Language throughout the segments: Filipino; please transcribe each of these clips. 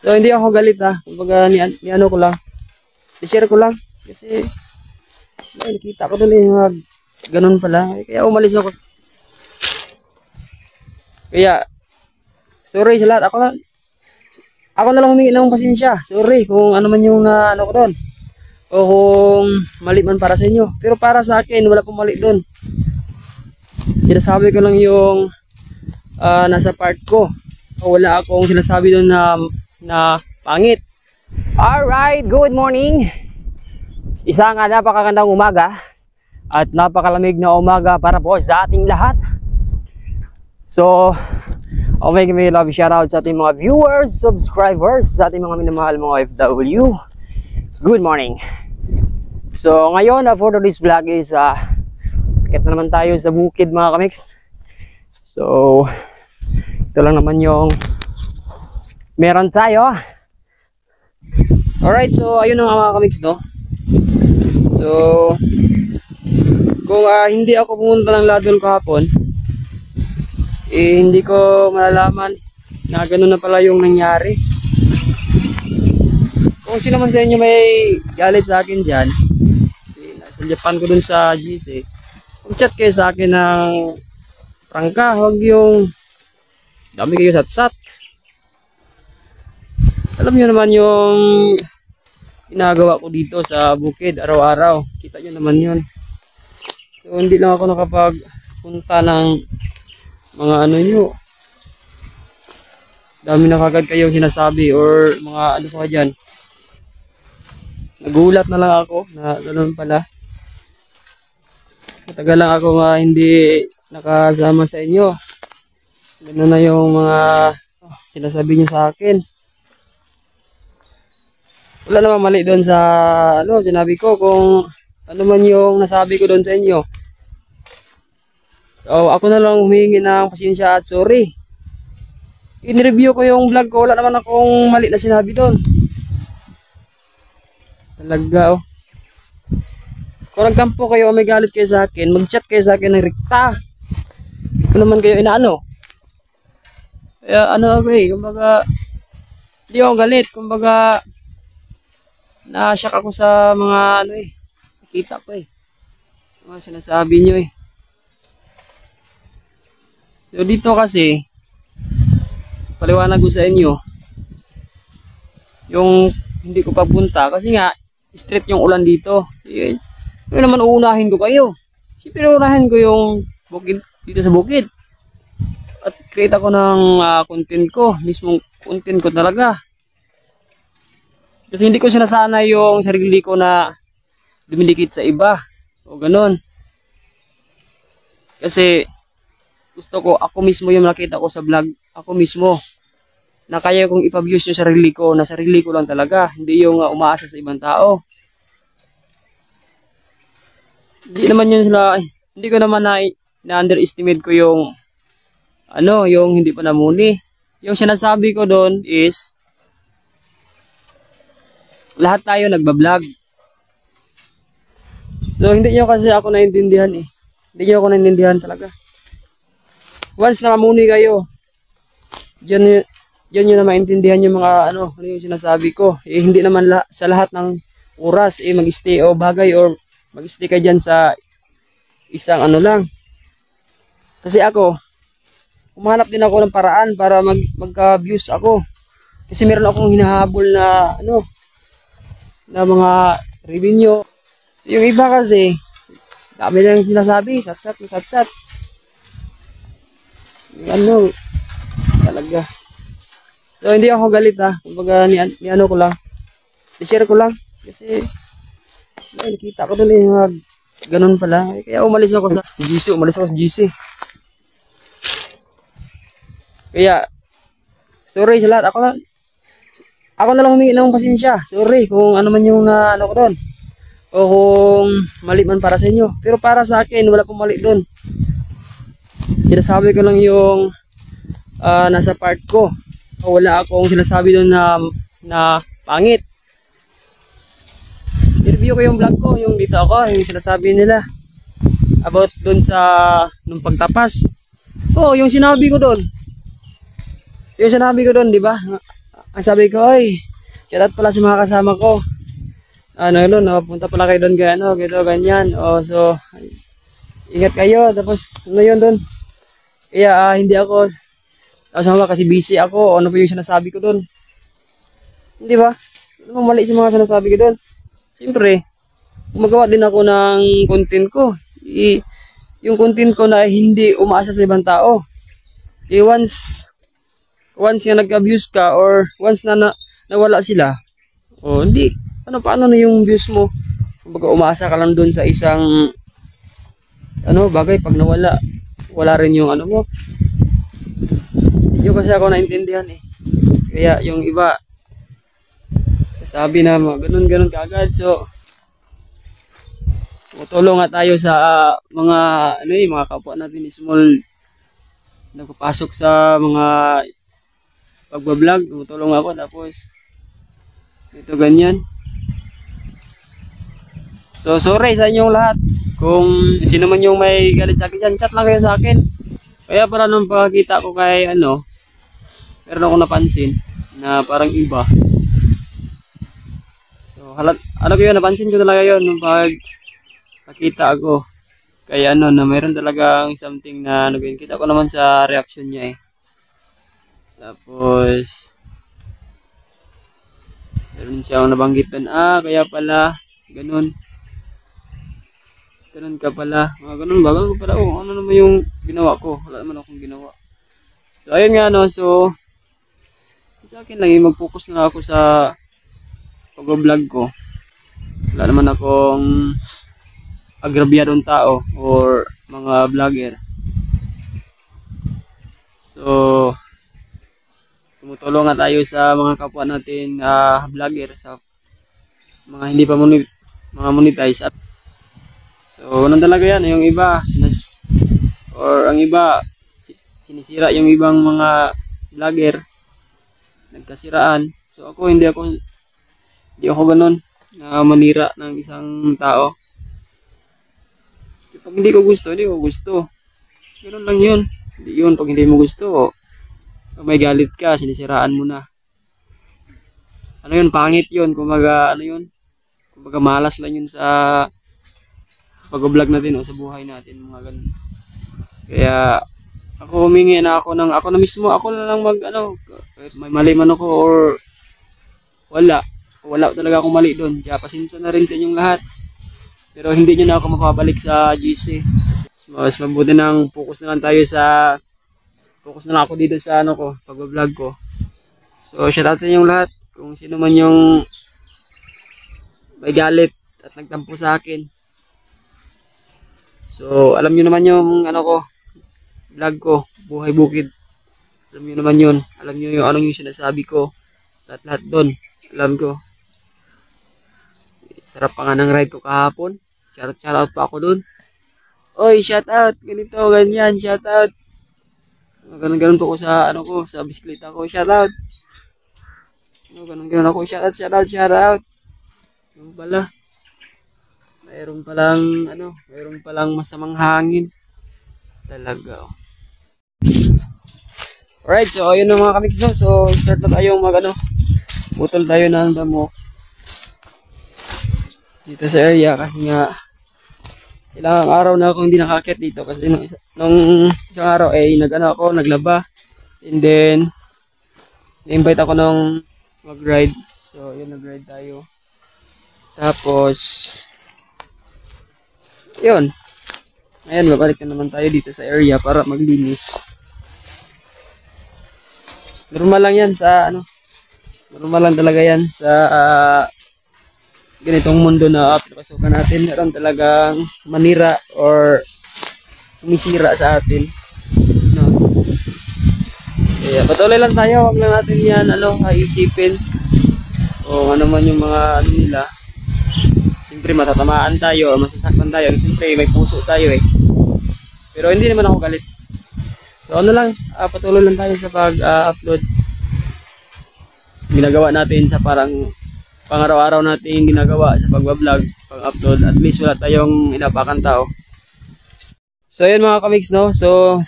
So hindi ako galit ha. Kumbaga ni ano ko lang. I-share ko lang. Kasi nakita ko doon ganun pala. Kaya umalis ako. Kaya sorry sa lahat. Ako na lang humingi ng pasensya. Sorry kung ano man yung ano ko doon. O kung mali man para sa inyo. Pero para sa akin, wala pong mali doon. Sinasabi ko lang yung nasa part ko. Wala akong sinasabi doon na pangit. Alright, good morning. Isang napakagandang umaga at napakalamig na umaga para po sa ating lahat. So, may love shoutout sa ating mga viewers, subscribers, sa ating mga minamahal mga OFW. Good morning. So, ngayon for today's vlog is akit na naman tayo sa bukid mga kamix. So, ito lang naman yung meron tayo. Alright, so ayun na mga kamix, no? So, kung hindi ako pumunta ng Ladol kahapon, hindi ko malalaman na gano'n na pala yung nangyari. Kung sino man sa inyo may galit sa akin dyan, nasa Japan ko dun sa GC, mag-chat kayo sa akin ng prangka, huwag yung dami kayo satsat. Alam nyo naman yung ginagawa ko dito sa bukid araw-araw. Kita nyo naman yun. So hindi lang ako nakapagpunta ng mga ano nyo. Dami na kagad kayong sinasabi or mga ano pa dyan. Nagulat na lang ako na ganoon pala. Matagal lang ako hindi nakasama sa inyo. Ganoon na yung mga sinasabi nyo sa akin. Wala namang mali doon sa sinabi ko kung ano man yung nasabi ko doon sa inyo. So ako na lang humingi ng pasensya at sorry. In-review ko yung vlog ko, wala naman akong mali na sinabi doon. Talaga Kung nagtampo kayo o may galit kayo sa akin, mag-chat kayo sa akin ng rekta. Hindi ko naman kayo inaano. Kaya kumbaga hindi ako galit, kumbaga na-shock ako sa mga nakita ko mga sinasabi nyo So dito kasi paliwanag ko sa inyo yung hindi ko papunta kasi nga straight yung ulan dito. Yun naman uunahin ko kayo. Siyempre uunahin ko yung bukid dito sa bukid. At create ako ng content ko, mismong content ko talaga. Kasi hindi ko sinasanay yung sarili ko na dumidikit sa iba o ganun. Kasi gusto ko ako mismo yung nakita ko sa vlog, ako mismo na kaya kong ipabuse yung sarili ko, na sarili ko lang talaga, hindi yung umaasa sa ibang tao. Hindi ko naman na-underestimate ko yung yung hindi pa namuni. Yung sinasabi ko doon is lahat tayo nagbablog. So hindi nyo kasi ako naintindihan Hindi nyo ako naintindihan talaga. Once na mamuni kayo, yan yun na maintindihan yung mga ano yung sinasabi ko. Hindi naman sa lahat ng oras mag-stay o bagay or mag-stay ka dyan sa isang lang. Kasi ako, umahanap din ako ng paraan para magka-views ako. Kasi meron akong hinahabol na na mga revenue. Yung iba kasi dami lang sinasabi, satsat. Talaga. So hindi ako galit ha. Kumbaga ni ano ko lang. I-share ko lang kasi nakita ko doon ganun pala. Kaya umalis ako sa GC. Kaya sorry sa lahat. Ako na lang humingi ng pasensya. Sorry kung ano man yung ko doon. O kung mali man para sa inyo. Pero para sa akin, wala pong mali doon. Sinasabi ko lang yung nasa part ko. Wala akong sinasabi doon na pangit. I-review ko yung vlog ko. Yung dito ako, yung sinasabi nila. About doon sa nung pagtapas. Yung sinabi ko doon. Yung sinabi ko doon, di ba? Ang sabi ko, ay, shout out pala sa mga kasama ko. Ano yun, napunta pala kayo doon, gano, gito, ganyan. O, so, ingat kayo. Tapos, ano yun doon? Kaya, hindi ako, tapos kasi busy ako. O, ano pa yung sinasabi ko doon? Hindi ba? Ano mali sa mga sinasabi ko doon? Siyempre, gumagawa din ako ng content ko. Yung content ko na hindi umaasa sa ibang tao. Once yung nag-abuse ka or once na nawala sila, o hindi, paano na yung views mo? Kumbaga umaasa ka lang doon sa isang bagay, pag nawala, wala rin yung mo. Hindi kasi ako naintindihan eh. Kaya yung iba, sabi na ganun kaagad. So, tutulong nga tayo sa mga mga kapwa natin small nagpapasok sa mga pagbablog. Tutulong ako tapos ito ganyan. So sorry sa inyong lahat kung sino man yung may galit sa akin dyan, chat lang kayo sa akin. Kaya para nung pagkita ko kay meron ako napansin na parang iba. So halat ko napansin ko talaga yun nung nakita ako kaya na mayroon talagang something na kita ko naman sa reaction niya eh. Tapos meron siyang nabanggit doon, kaya pala ganun ka pala, ganun ba? Ganun pala, ano naman yung ginawa ko? Wala naman akong ginawa. So ayun nga so sa akin lang mag-focus na ako sa pag-vlog ko. Wala naman akong agrabyadong tao or mga vlogger. So, tumutulong nga tayo sa mga kapwa natin vlogger sa mga hindi pa mga monetize. So, ganun talaga yan. Yung iba, or ang iba, sinisira yung ibang mga vlogger. Nagkasiraan. So, hindi ako ganun na manira ng isang tao. Pag hindi ko gusto, hindi ko gusto. Ganun lang yun. Hindi yun, pag hindi mo gusto, pag may galit ka, sinisiraan mo na. Pangit yun. Kumbaga, kumbaga malas lang yun sa pag-vlog natin o sa buhay natin, mga ganun. Kaya, ako humingi na ako na mismo, ako na lang kahit may mali man ako or wala talaga akong mali doon. Kaya pasensya na rin sa inyong lahat. Pero hindi nyo na ako mapabalik sa GC. Mas mabuti nang focus na lang ako dito sa pag-vlog ko. So shout out sa inyong lahat kung sino man yung may galit at nagtampo sa akin. So alam nyo naman yung vlog ko, buhay bukid. Alam nyo naman yun. Alam nyo yung yung sinasabi ko. Lahat doon. Alam ko. Sarap pa nga ng ride ko kahapon. Shoutout pa ako dun. Oy, shoutout. Ganito, ganyan. Shoutout. Ganun po ko sa sa bisikleta ko. Shoutout. Ganun ako. Shoutout. Yung pala. Mayroon palang masamang hangin. Talaga. Alright, so ayun na mga kamiks no. So start na tayong butol tayo ng damo dito sa area kasi nga ilang araw na akong hindi nakakit dito kasi nung isang araw naglaba and then na-invite ako nung mag-ride. So yun, nag-ride tayo. Tapos yun. Ayan, babalik na naman tayo dito sa area para maglinis. Normal lang yan sa normal lang talaga yan sa ganitong mundo na pinapasukan natin. Meron talagang manira or sumisira sa atin. Kaya patuloy lang tayo, wag lang natin yan isipin o ano man yung mga nila. Siyempre matatamaan tayo, masasaktan tayo. Siyempre may puso tayo eh. Pero hindi naman ako galit. So patuloy lang tayo sa pag-upload. Ginagawa natin sa parang pang-araw-araw natin ginagawa sa pag-vlog, pag-upload. At least wala tayong inapakan tao. So ayan mga kamiks no. So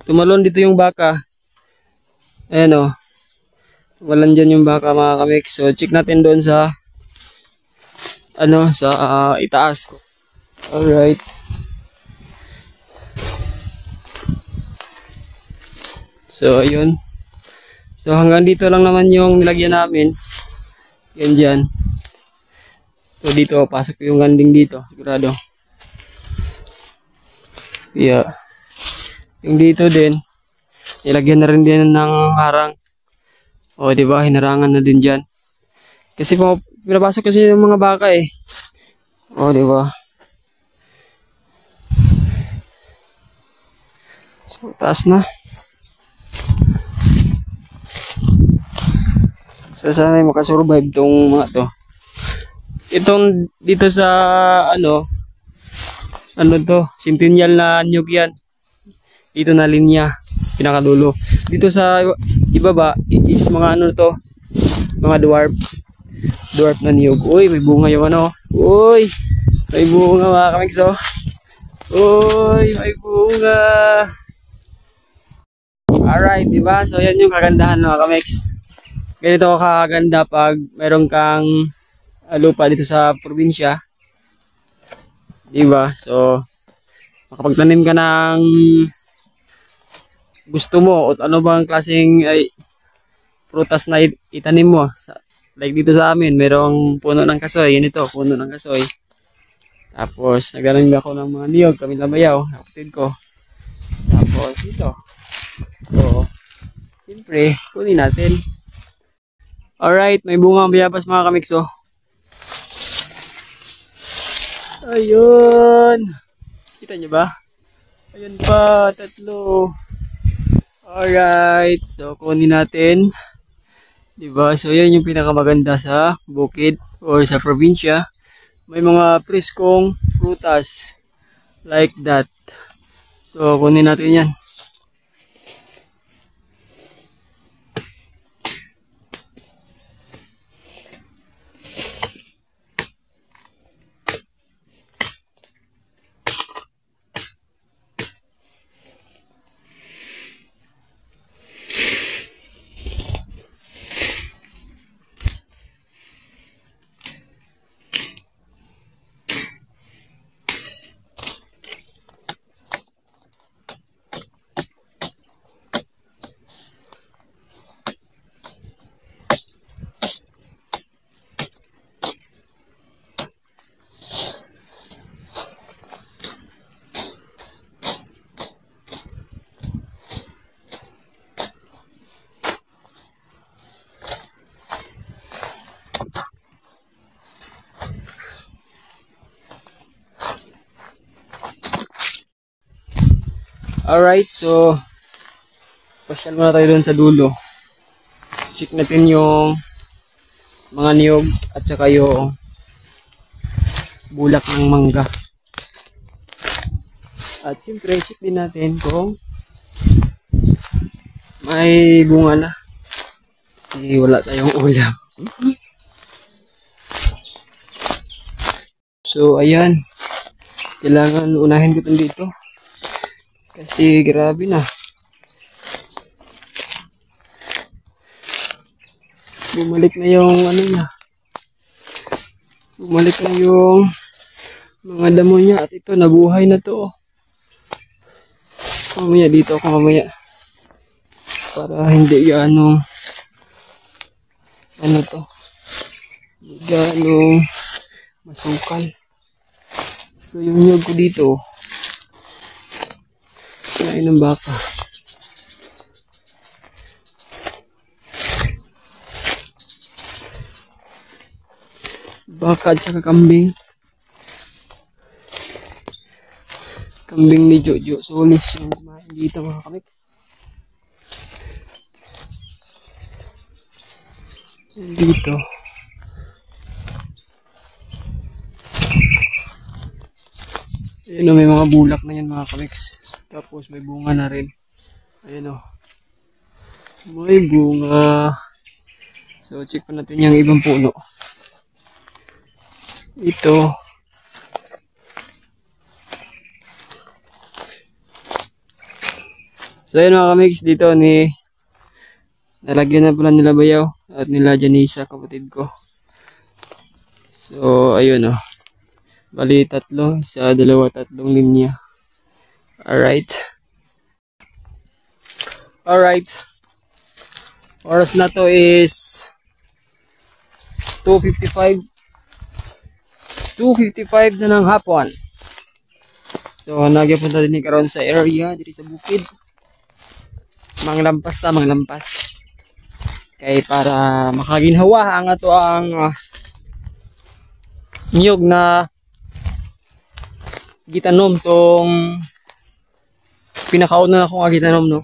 tumalon dito yung baka. Ayan Walan dyan yung baka mga kamix. So check natin doon sa sa itaas. Alright. So ayun. So hanggang dito lang naman yung nilagyan namin. Yan dyan. So dito, pasok yung ganding dito. Sigurado. Yeah. Yung dito din, nilagyan na rin din ng harang. O, diba? Hinarangan na din dyan. Kasi pinapasok kasi yung mga baka eh. O, diba? So, taas na. So, sana ay makasurvive tong mga to. Itong dito sa ano to, Centennial na nyug yan. Dito na linya, pinakadulo. Dito sa ibaba is mga to, mga dwarf na niyog. Uy, may bunga yung Uy, may bunga mga kamikso. Uy, may bunga. Alright, diba? So yan yung kagandahan mga kamiks. Ganito kaganda pag meron kang lupa dito sa probinsya. Diba? So, makapagtanim ka ng gusto mo o ano bang klaseng prutas na itanim mo. Like dito sa amin, merong puno ng kasoy. Yan ito, puno ng kasoy. Tapos, nagananim ako ng mga niyog, kami labayaw, kapatid ko. Tapos, ito. So, siyempre, kunin natin. Alright, may bunga ang bayabas mga kamikso. Ayun. Kita nyo ba? Ayun pa, tatlo. Alright. So, kunin natin. Diba? So, yan yung pinakamaganda sa bukid or sa probinsya. May mga preskong prutas. Like that. So, kunin natin yan. Alright, so pasyal muna tayo doon sa dulo. Check natin yung mga niyog at saka yung bulak ng mangga. At siyempre, check din natin kung may bunga na. Kasi wala tayong ulam. So, ayan. Kailangan unahin ko itong dito. Kasi grabe na. Bumalik na yung niya. Bumalik na yung mga damo niya. At ito, nabuhay na to. Mamaya dito ako mamaya. Para hindi gaano to. Hindi gaano masukal. So yung nyug ko dito. Kinain ng baka. Baka at saka kambing. Kambing ni Jojo Solis yung kumain dito mga kamik. Dito. Ayan o, may mga bulak na yan mga kamiks. Tapos may bunga na rin. Ayan o. May bunga. So check pa natin yung ibang puno. Ito. So ayan mga kamiks, dito Nalagyan na pala nila Bayaw at nila Janisa, kapatid ko. So, ayun oh. Bali, tatlo. Isa, dalawa, tatlong linya. Alright. Alright. Oras na to is 2:55. 2:55 na ng hapon. So, nagyapunta din karon sa area dito sa bukid. Manglampas ta, manglampas. Kay para makaginhawa ang ato ang niyog na gitanom tong pinakauna na akong gitanom, no.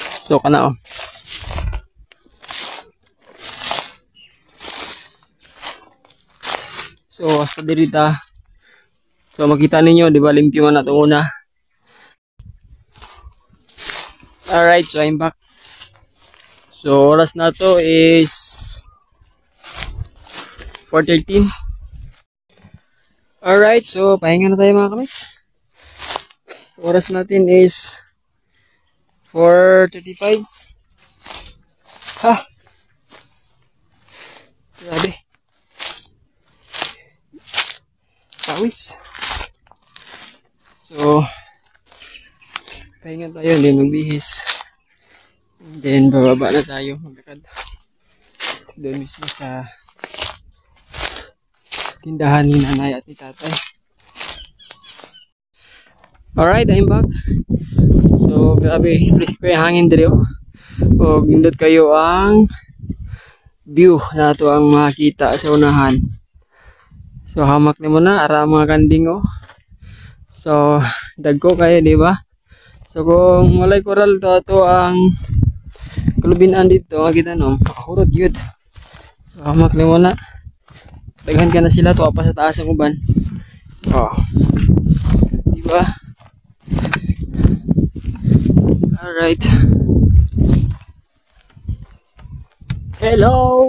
So, kana oh. So, hasta dirita. So, makita ninyo, di ba, limpyo man na ito una. Alright, so I'm back. So, oras na to is 4:13. Alright, so, pahinga na tayo mga kamix. Oras natin is 4:35. Ha! Grabe. Pawis. So, pahinga tayo, then magbihis. Then, bababa na tayo, maglakad. Doon mismo sa tindahan ni nanay at ni tatay. Alright, I'm back. So, grabe, fresh ko yung hangin dito. O, gindot kayo ang view na ito ang makita sa unahan. So, hamak na mo na, ara mga kanding, oh. So, dagko kayo, di ba? So, kung walay koral to ang kulubinan dito, kita no, makahurot yun. So, hamak na mo na. Daghan ka na sila, to pa sa taas ang uban. Oh. Di ba? Alright. Hello!